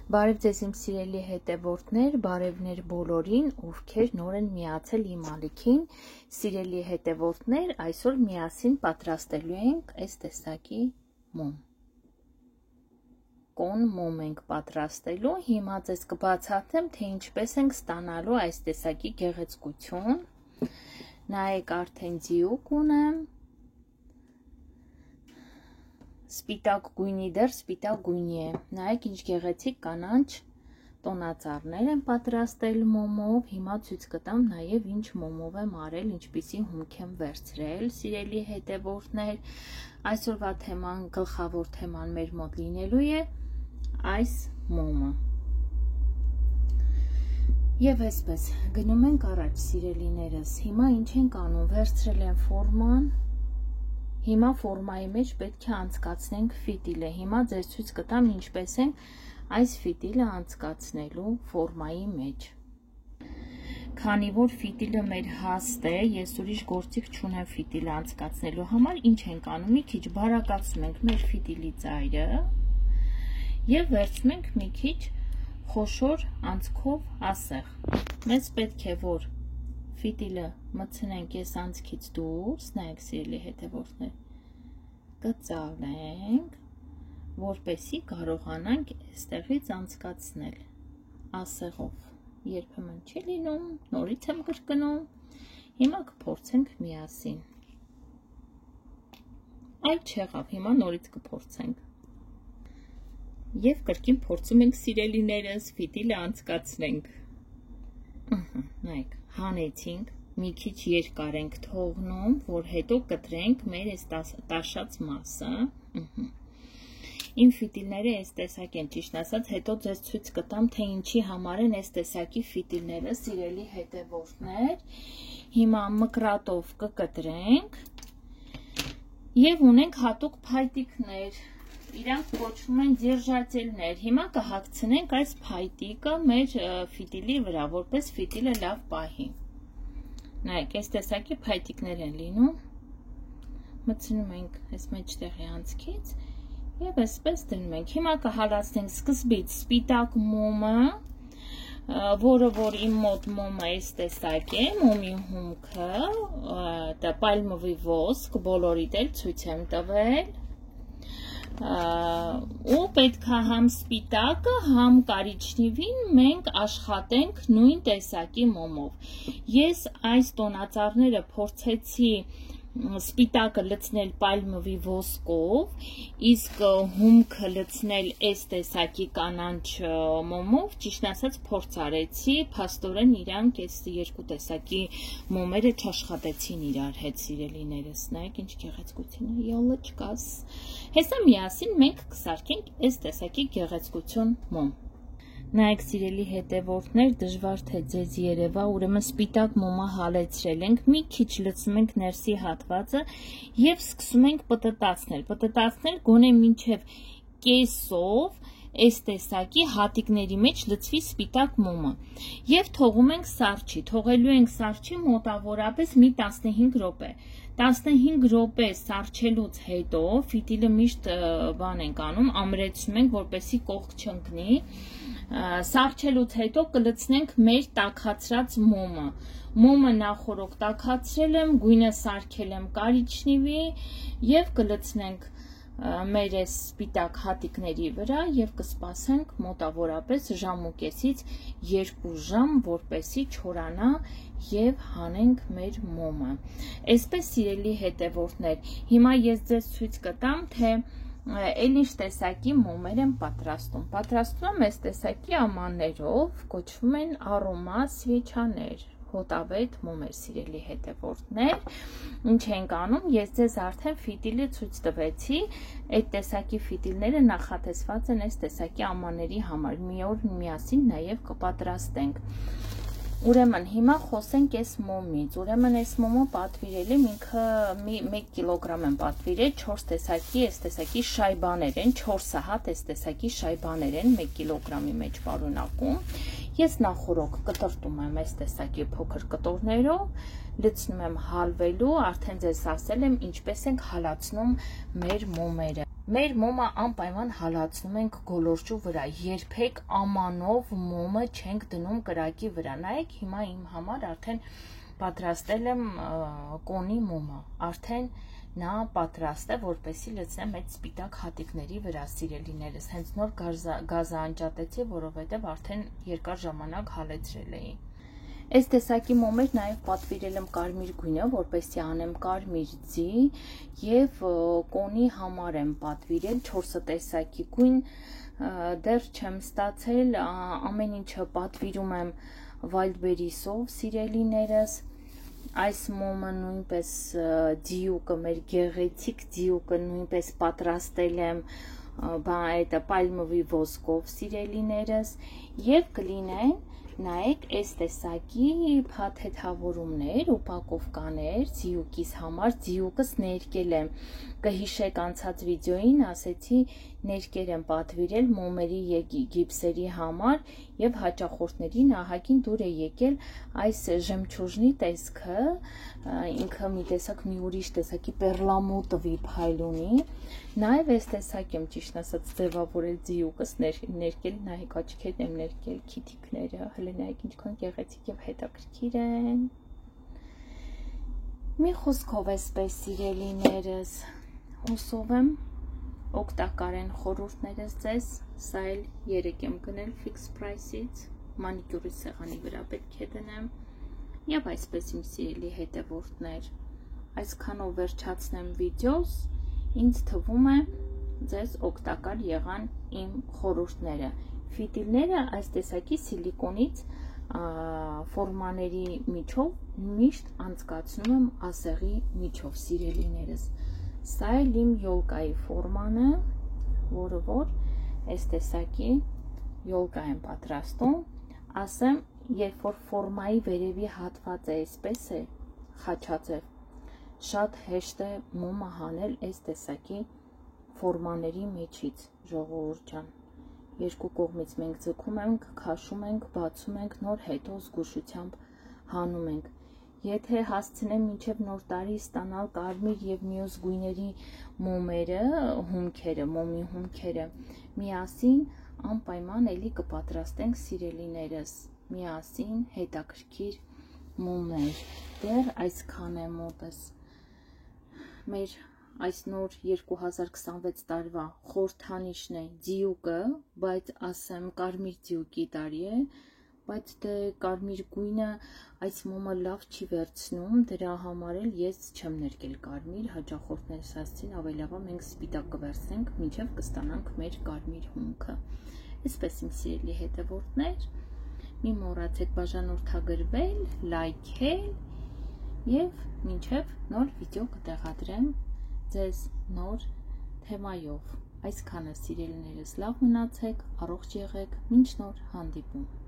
Բարև ձեզ իմ սիրելի հետևորդներ, բարևներ բոլորին, ովքեր նոր են միացել իմ ալիքին, սիրելի հետևորդներ, այսօր միասին պատրաստելու ենք այս տեսակի մոմ։ Կոն մոմ ենք պատրաստելու, հիմա ձեզ կբացատրեմ, թե ինչպես ենք ստանալու այս տեսակի գեղեցկություն։ Նայեք, արդեն ձիուկ ունեմ։ Սպիտակ գույնի դեռ սպիտակ գույնի է, նայեք ինչ գեղեցիկ կանաչ տոնածառներ եմ պատրաստել մոմով, հիմա ցույց կտամ նաև ինչ մոմով եմ արել, ինչպիսի հումք եմ վերցրել, սիրելի հետևորդներ, այսօրվա թեման, գլխավոր թեման մեր մոտ լինելու է այս մոմը։ Եվ այսպես, գնում ենք առաջ սիրելիներս, հիմա ինչ ենք անում, վերցրել եմ ֆորման, հիմա ֆորմայի մեջ պետք է անցկացնենք ֆիտիլը, հիմա ձեզ ցույց կտամ ինչպես ենք այս ֆիտիլը անցկացնելու ֆորմայի մեջ։ Քանի որ ֆիտիլը մեր հաստ է, ես ուրիշ գործիք չունեմ ֆիտիլը անցկացնելու համար, ինչ ենք անում, մի քիչ բարակացնում ենք մեր ֆիտիլի ծայրը եւ վերցնում ենք մի քիչ խոշոր անցքով ասեղ։ Մեզ պետք է որ ֆիտիլը մտցնենք այս անցքից դուրս, նայեք սիրելի հետևորդներ, կծալենք, որպեսզի կարողանանք այստեղից անցկացնել ասեղով, երբեմն չի լինում, նորից եմ կրկնում, հիմա կփորձենք միասին, այ չեղավ, հիմա նորից կփորձենք և կրկին փորձում ենք սիրելիներս, ֆիտիլը անցկացնենք, նայեք, հանեցինք, մի քիչ երկար ենք թողնում, որ հետո կտրենք մեր այս տաշած մասը, իմ ֆիտիլները այս տեսակ են ճիշտ ասած, հետո ձեզ ցույց կտամ, թե ինչի համար են այս տեսակի ֆիտիլները, սիրելի հետևորդներ, հիմա մկրատով կկտրենք և ունենք հատուկ փայտիկներ, իրանք կոչվում են դիրջատելներ, հիմա կհագցնենք այս փայտիկը մեր ֆիտիլի վրա, որպես ֆիտիլը լավ պահի։ Նայեք, այս տեսակի փայտիկներ են լինում, մտցնում ենք այս մեջտեղի անցքից և այսպես դնում ենք։ Հիմա կհալացնենք սկզբից սպիտակ մոմը, որը որ իմ մոտ մոմը այս տեսակ է, մոմի հումքը, պալմովի ոսկ, բոլորիդ էլ ցույց եմ տվել, ու պետք է համ սպիտակը, համ կարիճնիվին մենք աշխատենք նույն տեսակի մոմով։ Ես այս տոնածառները փորձեցի սպիտակը լցնել պալմովի ոսկով, իսկ հումքը լցնել այս տեսակի կանաչ մոմով, ճիշտ ասած փորձ արեցի, փաստորեն իրանք այս երկու տեսակի մոմերը չաշխատեցին իրար հետ, սիրելիներս, նայեք ինչ գեղեցկություն է, յոլը չկաս։ Հեսա միասին մենք կսարքենք այս տեսակի գեղեցկություն մոմ։ Նայեք սիրելի հետևորդներ, դժվար թե ձեզ երևա, ուրեմն սպիտակ մոմը հալեցրել ենք, մի քիչ լցնում ենք ներսի հատվածը և սկսում ենք պտտացնել գոնե մինչև կեսով այս տեսակի հատիկների մեջ լցվի սպիտակ մոմը և թողում ենք սառչի, թողելու ենք սառչի մոտավորապես մի 15 րոպե, 15 րոպե սառչելուց հետո ֆիտիլը միշտ բան ենք անում, ամրեցնում ենք, որպեսզի կողք չընկնի, սառչելուց հետո կլցնենք մեր տաքացրած մոմը, մոմը նախորոք տաքացրել եմ, գույնը սարքել եմ կարիճնիվի և կլցնենք մեր այս սպիտակ հատիկների վրա և կսպասենք մոտավորապես ժամ ու կեսից 2 ժամ, որպեսզի չորանա և հանենք մեր մոմը։ Այսպես սիրելի հետևորդներ, հիմա ես ձեզ ցույց կտամ, թե էլ ինչ տեսակի մոմեր եմ պատրաստում եմ այս տեսակի ամաններով, կոչվում են արոմա սվեչաներ, հոտավետ մոմեր, սիրելի հետևորդներ, ինչ ենք անում, ես ձեզ արդեն ֆիտիլը ցույց տվեցի, այդ տեսակի ֆիտիլները նախատեսված են այս տեսակի ամանների համար, մի օր միասին նաև կպատրաստենք։ Ուրեմն հիմա խոսենք այս մոմից, ուրեմն այս մոմը պատվիրել եմ, ինքը 1 կիլոգրամ եմ պատվիրել, 4 տեսակի, այս տեսակի շայբաներ են, 4 հատ այս տեսակի շայբաներ են, 1 կիլոգրամի մեջ պարունակում, ես նախորոք կտրտում եմ այս տեսակի փոքր կտորներով, լցնում եմ հալվելու, արդեն ձեզ ասել եմ ինչպես ենք հալացնում մեր մոմերը։ Մեր մոմը անպայման հալածնում ենք գոլորշու վրա, երբեք ամանով մոմը չենք դնում կրակի վրա։ Նայեք, հիմա իմ համար արդեն պատրաստել եմ կոնի մոմը, արդեն նա պատրաստ է, որպեսզի լցնեմ այդ սպիտակ հատիկների վրա, սիրելիներս, հենց նոր գազը անջատեցի, որովհետև արդեն երկար ժամանակ հալեցրել էի։ Այս տեսակի մոմեր նաև պատվիրել եմ կարմիր գույնը, որպեսզի անեմ կարմիր ձի, եւ կոնի համար եմ պատվիրել 4 տեսակի գույն, դեռ չեմ ստացել, ամեն ինչը պատվիրում եմ Wildberries-ով, սիրելիներս։ Այս մոմը նույնպես ձիուկը, մեր գեղեցիկ ձիուկը նույնպես պատրաստել եմ պալմովի ոսկով, սիրելիներս, եւ կլինեն, նայեք, այս տեսակի փաթեթավորումներ, ուպակովկաներ ձիուկիս համար, ձիուկս ներկել եմ, կհիշեք անցած վիդեոին ասեցի ներկեր եմ պատվիրել մոմերի գիպսերի համար եւ հաճախորդներին ահագին դուր է եկել այս ժեմչուժնի տեսքը, ինքը մի տեսակ մի ուրիշ տեսակի պերլամուտովի փայլ ունի, նաեւ այս տեսակ եմ ճիշտ ասած ձևավորել ձիուկս ներկել, նայեք աչքերն եմ ներկել, քիթիկները, հələ նայեք ինչքան գեղեցիկ եւ հետաքրքիր են։ Մի խոսքով էսպես սիրելիներս, հուսով եմ օգտակար են խորհուրդներս ձեզ, սա էլ 3 եմ գնել fix price-ից, մանիկյուրի սեղանի վրա պետք է դնեմ, եւ այսպես իմ սիրելի հետևորդներ, այսքանով վերջացնեմ վիդեոս, ինձ թվում է ձեզ օգտակար եղան իմ խորհուրդները, ֆիտիլները այս տեսակի սիլիկոնից ֆորմաների միջով միշտ անցկացնում եմ ասեղի միջով, սիրելիներս, սա էլ իմ յոլկայի ֆորման է, որը որ այս տեսակի յոլկա եմ պատրաստում, ասեմ, երբ որ ֆորմայի վերևի հատվածը այսպես է խաչաձև, շատ հեշտ է մոմը հանել այս տեսակի ֆորմաների միջից, ժողովուրդ ջան, երկու կողմից մենք ձգում ենք, քաշում ենք, բացում ենք, նոր հետո զգուշությամբ հանում ենք, եթե հասցնեմ մինչև նոր տարի ստանալ կարմիր եւ մյուս գույների մոմերը, հումքերը, մոմի հումքերը, միասին անպայման էլի կպատրաստենք սիրելիներս, միասին հետաքրքիր մոմներ, դեռ այսքան է մոտս, մեր այս նոր 2026 տարվա խորհրդանիշն է ձիուկը, բայց ասեմ կարմիր ձիուկի տարի է, բայց դե կարմիր գույնը այս մոմը լավ չի վերցնում, դրա համար էլ ես չեմ ներկել կարմիր, հաճախորդներս ասացին ավելավա մենք սպիտակ կվերցնենք, մինչև կստանանք մեր կարմիր հումքը, այսպես իմ սիրելի հետևորդներ, մի մոռացեք բաժանորդագրվել, լայքել եւ մինչև նոր վիդեո կտեղադրեմ ձեզ նոր թեմայով, այսքանը սիրելիներս լավ մնացեք, առողջ եղեք, մինչ նոր հանդիպում։